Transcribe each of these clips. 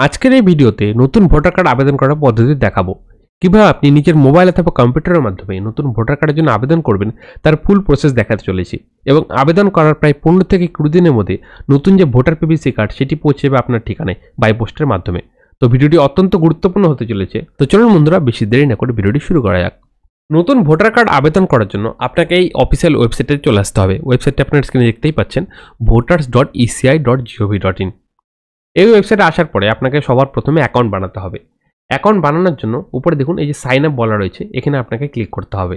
আজকের এই ভিডিওতে নতুন ভোটার কার্ড আবেদন করার পদ্ধতি দেখাবো। কিভাবে আপনি নিজের মোবাইল অথবা কম্পিউটারের মাধ্যমে নতুন ভোটার কার্ডের জন্য আবেদন করবেন তার ফুল প্রসেস দেখাতে চলেছি। এবং আবেদন করার প্রায় 15 থেকে 20 দিনের মধ্যে নতুন যে ভোটার পিভিসি কার্ড সেটি পৌঁছে যাবে আপনার ঠিকানায় বাই পোস্টের মাধ্যমে। তো ভিডিওটি অত্যন্ত গুরুত্বপূর্ণ হতে চলেছে। তো চলুন বন্ধুরা, বেশি দেরি না করে ভিডিওটি শুরু করা যাক। নতুন ভোটার কার্ড আবেদন করার জন্য আপনাকে এই অফিসিয়াল ওয়েবসাইটে চলে আসতে হবে। ওয়েবসাইটটি আপনার স্ক্রিনে দেখতেই পাচ্ছেন, voters.eci.gov.in। এই ওয়েবসাইটে আসার পরে আপনাকে সবার প্রথমে অ্যাকাউন্ট বানাতে হবে। অ্যাকাউন্ট বানানোর জন্য উপরে দেখুন এই যে সাইন আপ বলা রয়েছে, এখানে আপনাকে ক্লিক করতে হবে।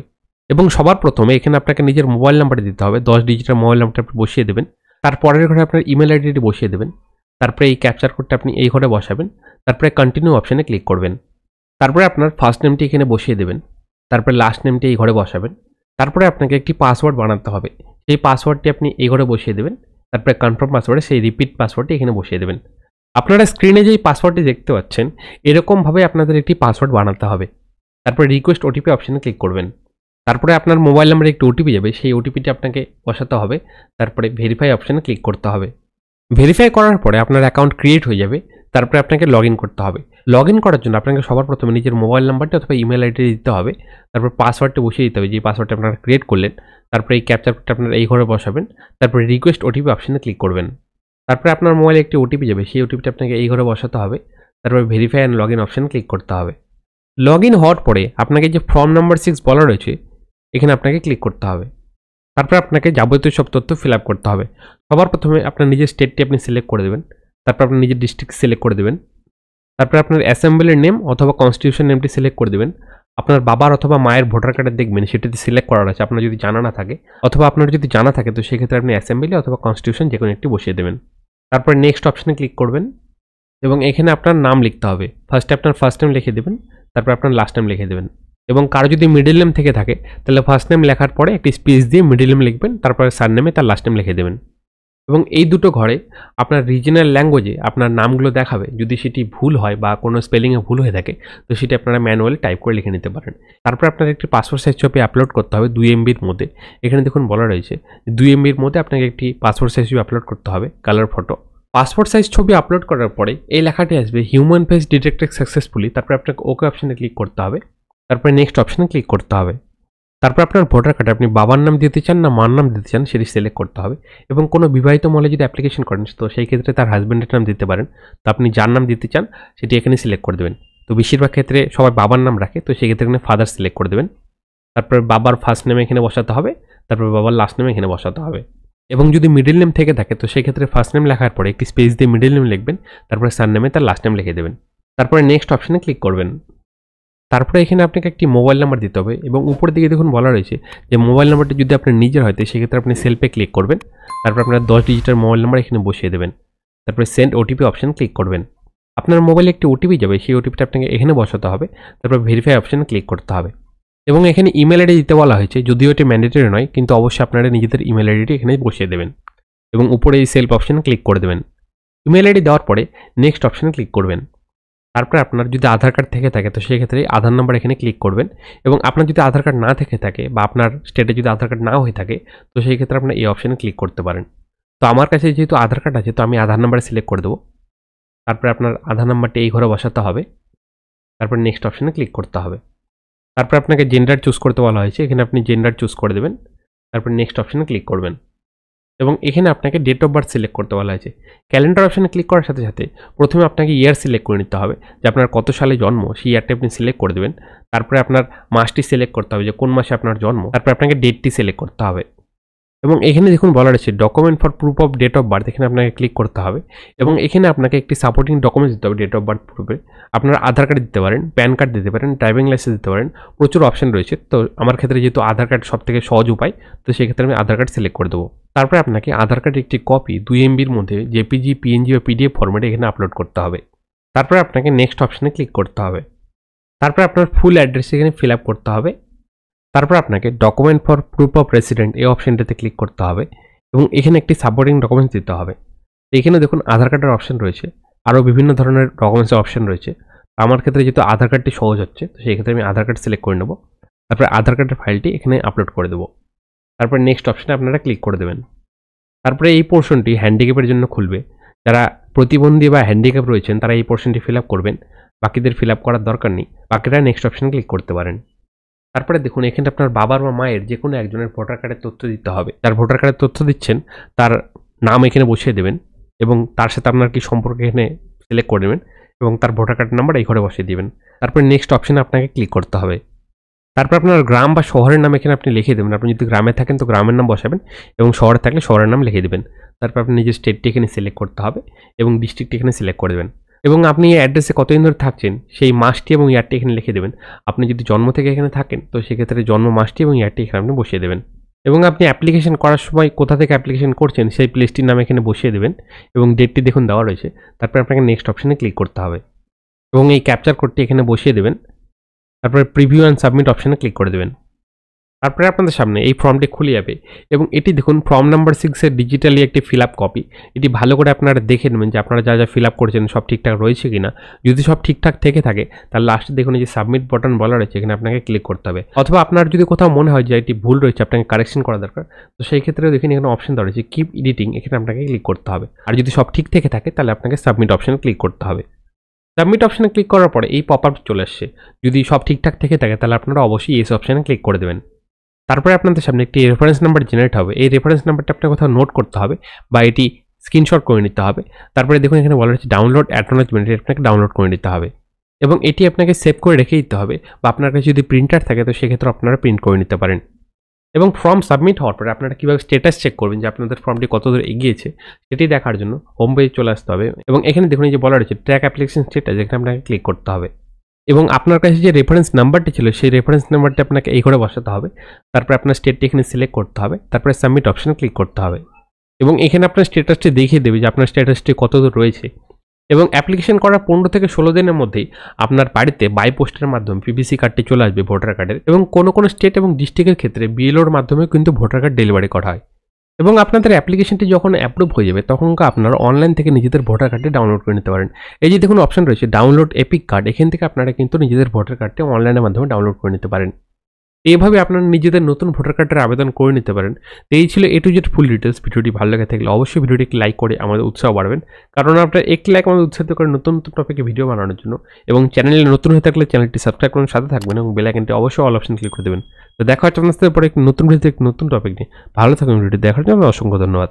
এবং সবার প্রথমে এখানে আপনাকে নিজের মোবাইল নাম্বারটি দিতে হবে। 10 ডিজিটের মোবাইল নাম্বারটা আপনি বসিয়ে দেবেন। তারপরের ঘরে আপনার ইমেল আইডিটি বসিয়ে দেবেন। তারপরে এই ক্যাপচার কোডটা আপনি এই ঘরে বসাবেন। তারপরে কন্টিনিউ অপশানে ক্লিক করবেন। তারপরে আপনার ফার্স্ট নেমটি এখানে বসিয়ে দেবেন। তারপরে লাস্ট নেমটি এই ঘরে বসাবেন। তারপরে আপনাকে একটি পাসওয়ার্ড বানাতে হবে। সেই পাসওয়ার্ডটি আপনি এই ঘরে বসিয়ে দেবেন। তারপরে কনফার্ম পাসওয়ার্ডে সেই রিপিট পাসওয়ার্ডটি এখানে বসিয়ে দেবেন। আপনারা স্ক্রিনে যেই পাসওয়ার্ডটি দেখতে পাচ্ছেন, এরকমভাবে আপনাদের একটি পাসওয়ার্ড বানাতে হবে। তারপরে রিকোয়েস্ট ওটিপি অপশানে ক্লিক করবেন। তারপরে আপনার মোবাইল নাম্বারে একটি ওটিপি যাবে, সেই ওটিপিটি আপনাকে বসাতে হবে। তারপরে ভেরিফাই অপশানে ক্লিক করতে হবে। ভেরিফাই করার পরে আপনার অ্যাকাউন্ট ক্রিয়েট হয়ে যাবে। তারপরে আপনাকে লগ ইন করতে হবে। লগ ইন করার জন্য আপনাকে সবার প্রথমে নিজের মোবাইল নাম্বারটি অথবা ইমেল আইডি দিতে হবে। তারপর পাসওয়ার্ডটি বসিয়ে দিতে হবে, যে পাসওয়ার্ডটা আপনারা ক্রিয়েট করলেন। তারপরে এই ক্যাপচার কোডটা আপনারা এই ঘরে বসাবেন। তারপরে রিকোয়েস্ট ওটিপি অপশানে ক্লিক করবেন। তারপরে আপনার মোবাইলে একটি ওটিপি যাবে, সেই ওটিপিটা আপনাকে এই ঘরে বসাতে হবে। তারপরে ভেরিফাই অ্যান্ড লগ ইন অপশানে ক্লিক করতে হবে। লগ ইন হওয়ার পরে আপনাকে যে ফর্ম নাম্বার 6 বলা রয়েছে, এখানে আপনাকে ক্লিক করতে হবে। তারপরে আপনাকে যাবতীয় সব তথ্য ফিল আপ করতে হবে। সবার প্রথমে আপনার নিজের স্টেটটি আপনি সিলেক্ট করে দেবেন। তারপর আপনার নিজের ডিস্ট্রিক্ট সিলেক্ট করে দেবেন। তারপরে আপনার অ্যাসেম্বলির নেম অথবা কনস্টিটিউশন নেমটি সিলেক্ট করে দেবেন। আপনার বাবার অথবা মায়ের ভোটার কার্ডে দেখবেন সেটিতে সিলেক্ট করার আছে, আপনার যদি জানা না থাকে। অথবা আপনার যদি জানা থাকে তো সেক্ষেত্রে আপনি অ্যাসেম্বলি অথবা কনস্টিটিউশন যে কোনো একটি বসিয়ে দেবেন। তারপরে নেক্সট অপশানে ক্লিক করবেন এবং এখানে আপনার নাম লিখতে হবে। ফার্স্টে আপনার ফার্স্ট নেম লিখে দেবেন, তারপর আপনার লাস্ট নেম লিখে দেবেন। এবং কারো যদি মিডল নেম থেকে থাকে তাহলে ফার্স্ট নেম লেখার পরে একটি স্পেস দিয়ে মিডল নেম লিখবেন, তারপরে সার নেমে তার লাস্ট নেম লিখে দেবেন। এবং এই দুটো ঘরে আপনার রিজনাল ল্যাঙ্গুয়েজে আপনার নামগুলো দেখাবে। যদি সেটি ভুল হয় বা কোনো স্পেলিংয়ে ভুল হয়ে থাকে তো সেটি আপনারা ম্যানুয়ালি টাইপ করে লিখে নিতে পারেন। তারপর আপনার একটি পাসপোর্ট সাইজ ছবি আপলোড করতে হবে 2 MBর মধ্যে। এখানে দেখুন বলা রয়েছে 2 MBর মধ্যে আপনাকে একটি পাসপোর্ট সাইজ ছবি আপলোড করতে হবে, কালার ফটো। পাসপোর্ট সাইজ ছবি আপলোড করার পরে এই লেখাটি আসবে, হিউম্যান ফেস ডিটেক্টেড সাকসেসফুলি। তারপরে আপনাকে ওকে অপশানে ক্লিক করতে হবে। তারপরে নেক্সট অপশানে ক্লিক করতে হবে। তারপর আপনার ভোটার কার্ডে আপনি বাবার নাম দিতে চান না মার নাম দিতে চান সেটি সিলেক্ট করতে হবে। এবং কোনো বিবাহিত মহিলা যদি অ্যাপ্লিকেশন করেন তো সেই ক্ষেত্রে তার হাজব্যান্ডের নাম দিতে পারেন। তো আপনি যার নাম দিতে চান সেটি এখানে সিলেক্ট করে দেবেন। তো বেশিরভাগ ক্ষেত্রে সবাই বাবার নাম রাখে, তো সেক্ষেত্রে এখানে ফাদার সিলেক্ট করে দেবেন। তারপরে বাবার ফার্স্ট নেম এখানে বসাতে হবে। তারপর বাবার লাস্ট নেম এখানে বসাতে হবে। এবং যদি মিডল নেম থেকে থাকে তো সেক্ষেত্রে ফার্স্ট নেম লেখার পরে একটি স্পেস দিয়ে মিডল নেম লিখবেন। তারপরে সার নেমে তার লাস্ট নেম লিখে দেবেন। তারপরে নেক্সট অপশানে ক্লিক করবেন। তারপরে এখানে আপনাকে একটি মোবাইল নাম্বার দিতে হবে। এবং উপরের দিকে দেখুন বলা রয়েছে যে মোবাইল নাম্বারটি যদি আপনার নিজের হয় তো সেক্ষেত্রে আপনি সেলফে ক্লিক করবেন। তারপর আপনার 10 ডিজিটের মোবাইল নাম্বার এখানে বসিয়ে দেবেন। তারপরে সেন্ড ওটিপি অপশান ক্লিক করবেন। আপনার মোবাইলে একটি ওটিপি যাবে, সেই ওটিপিটা আপনাকে এখানে বসাতে হবে। তারপর ভেরিফাই অপশানে ক্লিক করতে হবে। এবং এখানে ইমেল আইডি দিতে বলা হয়েছে, যদিও এটি ম্যান্ডেটরি নয়, কিন্তু অবশ্যই আপনারা নিজেদের ইমেল আইডিটি এখানে বসিয়ে দেবেন। এবং উপরে এই সেলফ অপশানে ক্লিক করে দেবেন। ইমেল আইডি দেওয়ার পরে নেক্সট অপশানে ক্লিক করবেন। তারপরে আপনার যদি আধার কার্ড থেকে থাকে তো সেক্ষেত্রে আধার নাম্বার এখানে ক্লিক করবেন। এবং আপনার যদি আধার কার্ড না থেকে থাকে বা আপনার স্টেটে যদি আধার কার্ড না হয়ে থাকে তো সেই ক্ষেত্রে আপনার এই অপশানে ক্লিক করতে পারেন। তো আমার কাছে যেহেতু আধার কার্ড আছে তো আমি আধার নাম্বার সিলেক্ট করে দেবো। তারপরে আপনার আধার নাম্বারটি এই ঘরে বসাতে হবে। তারপর নেক্সট অপশানে ক্লিক করতে হবে। তারপর আপনাকে জেন্ডার চুজ করতে বলা হয়েছে, এখানে আপনি জেন্ডার চুজ করে দেবেন। তারপর নেক্সট অপশানে ক্লিক করবেন। এবং এখানে আপনাকে ডেট অফ বার্থ সিলেক্ট করতে বলা হয়েছে। ক্যালেন্ডার অপশানে ক্লিক করার সাথে সাথে প্রথমে আপনাকে ইয়ার সিলেক্ট করে নিতে হবে, যে আপনার কত সালে জন্ম সেই ইয়ারটি আপনি সিলেক্ট করে দেবেন। তারপরে আপনার মাসটি সিলেক্ট করতে হবে যে কোন মাসে আপনার জন্ম। তারপরে আপনাকে ডেটটি সিলেক্ট করতে হবে। এবং এখানে দেখুন বলা রয়েছে document for proof of date of birth, এখানে আপনাকে ক্লিক করতে হবে। এবং এখানে আপনাকে একটি সাপোর্টিং ডকুমেন্টস দিতে হবে ডেট অফ বার্থ প্রুফে। আপনার আধার কার্ড দিতে পারেন, প্যান কার্ড দিতে পারেন, ড্রাইভিং লাইসেন্স দিতে পারেন, প্রচুর অপশান রয়েছে। তো আমার ক্ষেত্রে যেহেতু আধার কার্ড সব থেকে সহজ উপায়, তো সেক্ষেত্রে আমি আধার কার্ড সিলেক্ট করে দেবো। তারপরে আপনাকে আধার কার্ডের একটি কপি 2 MBর মধ্যে জেপিজি, পিএনজি বা পিডিএফ ফরম্যাটে এখানে আপলোড করতে হবে। তারপরে আপনাকে নেক্সট অপশানে ক্লিক করতে হবে। তারপরে আপনার ফুল অ্যাড্রেস এখানে ফিল আপ করতে হবে। তারপর আপনাকে document for proof of resident এই অপশানটাতে ক্লিক করতে হবে। এবং এখানে একটি সাপোর্টিং ডকুমেন্টস দিতে হবে। এখানে দেখুন আধার কার্ডের অপশান রয়েছে, আরও বিভিন্ন ধরনের ডকুমেন্টসের অপশান রয়েছে। আমার ক্ষেত্রে যেহেতু আধার কার্ডটি সহজ হচ্ছে তো সেই ক্ষেত্রে আমি আধার কার্ড সিলেক্ট করে নেব। তারপরে আধার কার্ডের ফাইলটি এখানে আপলোড করে দেবো। তারপরে নেক্সট অপশানে আপনারা ক্লিক করে দেবেন। তারপরে এই পোর্শনটি হ্যান্ডিক্যাপের জন্য খুলবে, যারা প্রতিবন্ধী বা হ্যান্ডিক্যাপ রয়েছেন তারা এই পোর্শনটি ফিল আপ করবেন, বাকিদের ফিল আপ করার দরকার নেই। বাকিরা নেক্সট অপশানে ক্লিক করতে পারেন। তারপরে দেখুন এখানে আপনার বাবার বা মায়ের যে কোনো একজনের ভোটার কার্ডের তথ্য দিতে হবে। যার ভোটার কার্ডের তথ্য দিচ্ছেন তার নাম এখানে বসিয়ে দেবেন এবং তার সাথে আপনার কি সম্পর্ক এখানে সিলেক্ট করে নেবেন এবং তার ভোটার কার্ডের নাম্বার এই ঘরে বসিয়ে দিবেন। তারপরে নেক্সট অপশানে আপনাকে ক্লিক করতে হবে। তারপর আপনার গ্রাম বা শহরের নাম এখানে আপনি লিখে দেবেন। আপনি যদি গ্রামে থাকেন তো গ্রামের নাম বসাবেন এবং শহরে থাকলে শহরের নাম লিখে দেবেন। তারপর আপনি নিজের স্টেটটি এখানে সিলেক্ট করতে হবে এবং ডিস্ট্রিক্টটি এখানে সিলেক্ট করে দেবেন এবং আপনি এই অ্যাড্রেসে কতদিন ধরে থাকছেন সেই মাসটি এবং ইয়ারটি এখানে লিখে দেবেন। আপনি যদি জন্ম থেকে এখানে থাকেন তো সেক্ষেত্রে জন্ম মাসটি এবং ইয়ারটি এখানে আপনি বসিয়ে দেবেন এবং আপনি অ্যাপ্লিকেশন করার সময় কোথা থেকে অ্যাপ্লিকেশন করছেন সেই প্লেসটির নাম এখানে বসিয়ে দেবেন এবং ডেটটি দেখুন দেওয়া রয়েছে। তারপর আপনাকে নেক্সট অপশানে ক্লিক করতে হবে এবং এই ক্যাপচার কোডটি এখানে বসিয়ে দেবেন। তারপরে প্রিভিউ অ্যান্ড সাবমিট অপশানে ক্লিক করে দেবেন। তারপরে আপনাদের সামনে এই ফর্মটি খুলে যাবে এবং এটি দেখুন ফর্ম নাম্বার 6 এর ডিজিটালি একটি ফিল আপ কপি। এটি ভালো করে আপনারা দেখে নেবেন যে আপনারা যা যা ফিল আপ করেছেন সব ঠিকঠাক রয়েছে কিনা। যদি সব ঠিকঠাক থেকে থাকে তাহলে লাস্টে দেখুন এই যে সাবমিট বাটন বলা রয়েছে এখানে আপনাকে ক্লিক করতে হবে। অথবা আপনার যদি কোথাও মনে হয় যে এটি ভুল রয়েছে আপনাকে কারেকশন করা দরকার তো সেই ক্ষেত্রেও দেখুন এখানে অপশন দেওয়া রয়েছে কিপ এডিটিং, এখানে আপনাকে ক্লিক করতে হবে। আর যদি সব ঠিক থেকে থাকে তাহলে আপনাকে সাবমিট অপশানে ক্লিক করতে হবে। সাবমিট অপশানে ক্লিক করার পরে এই পপ আপ চলে আসছে। যদি সব ঠিকঠাক থেকে থাকে তাহলে আপনারা অবশ্যই এস অপশানে ক্লিক করে দেবেন। তারপরে আপনাদের সামনে একটি রেফারেন্স নাম্বার জেনারেট হবে। এই রেফারেন্স নাম্বারটা আপনার কোথাও নোট করতে হবে বা এটি স্ক্রিনশট করে নিতে হবে। তারপরে দেখুন এখানে বলা হচ্ছে ডাউনলোড অ্যাকনলেজমেন্ট, এটি আপনাকে ডাউনলোড করে নিতে হবে এবং এটি আপনাকে সেভ করে রেখে দিতে হবে বা আপনার কাছে যদি প্রিন্টার থাকে তো সেক্ষেত্রে আপনারা প্রিন্ট করে নিতে পারেন। এবং ফর্ম সাবমিট হওয়ার পরে আপনারা কীভাবে স্ট্যাটাস চেক করবেন যে আপনাদের ফর্মটি কত দূর এগিয়েছে সেটি দেখার জন্য হোম পেজে চলে আসতে হবে এবং এখানে দেখুন এই যে বলা রয়েছে ট্র্যাক অ্যাপ্লিকেশন স্ট্যাটাস, এখানে আপনাকে ক্লিক করতে হবে এবং আপনার কাছে যে রেফারেন্স নাম্বারটি ছিল সেই রেফারেন্স নাম্বারটি আপনাকে এই ঘরে বসাতে হবে। তারপরে আপনার স্টেটটি এখানে সিলেক্ট করতে হবে, তারপরে সাবমিট অপশানে ক্লিক করতে হবে এবং এখানে আপনার স্ট্যাটাসটি দেখিয়ে দেবে যে আপনার স্ট্যাটাসটি কত দূর রয়েছে এবং অ্যাপ্লিকেশন করার 15 থেকে 16 দিনের মধ্যেই আপনার বাড়িতে বাই পোস্টের মাধ্যমে পিভিসি কার্ডটি চলে আসবে ভোটার কার্ডের এবং কোনো স্টেট এবং ডিস্ট্রিক্টের ক্ষেত্রে বিএলওর মাধ্যমে কিন্তু ভোটার কার্ড ডেলিভারি করা হয় এবং আপনাদের অ্যাপ্লিকেশনটি যখন অ্যাপ্রুভ হয়ে যাবে তখন আপনারা অনলাইন থেকে নিজেদের ভোটার কার্ডটি ডাউনলোড করে নিতে পারেন। এই যে দেখুন অপশন রয়েছে ডাউনলোড এপিক কার্ড, এখান থেকে আপনারা কিন্তু নিজেদের ভোটার কার্ডটি অনলাইনের মাধ্যমে ডাউনলোড করে নিতে পারেন। এইভাবে আপনারা নিজেদের নতুন ভোটার কার্ডের আবেদন করে নিতে পারেন। তো এই ছিল A to Z full details. ভিডিওটি ভালো লেগে থাকলে অবশ্যই ভিডিওটি লাইক করে আমাদের উৎসাহ বাড়বেন, কারণ আপনার একটি লাইক আমাদের উৎসাহিত করে নতুন নতুন টপিকে ভিডিও বানানোর জন্য। এবং চ্যানেলে নতুন হয়ে থাকলে চ্যানেলটি সাবস্ক্রাইব করুন, সাথে থাকবেন এবং বেল আইকনটি অবশ্যই অল অপশন ক্লিক করে দেবেন। তো দেখা হচ্ছে আপনাদের পরে একটি নতুন ভিডিওতে নতুন টপিক নিয়ে। ভালো থাকুন, ভিডিওটি দেখার জন্য অসংখ্য ধন্যবাদ।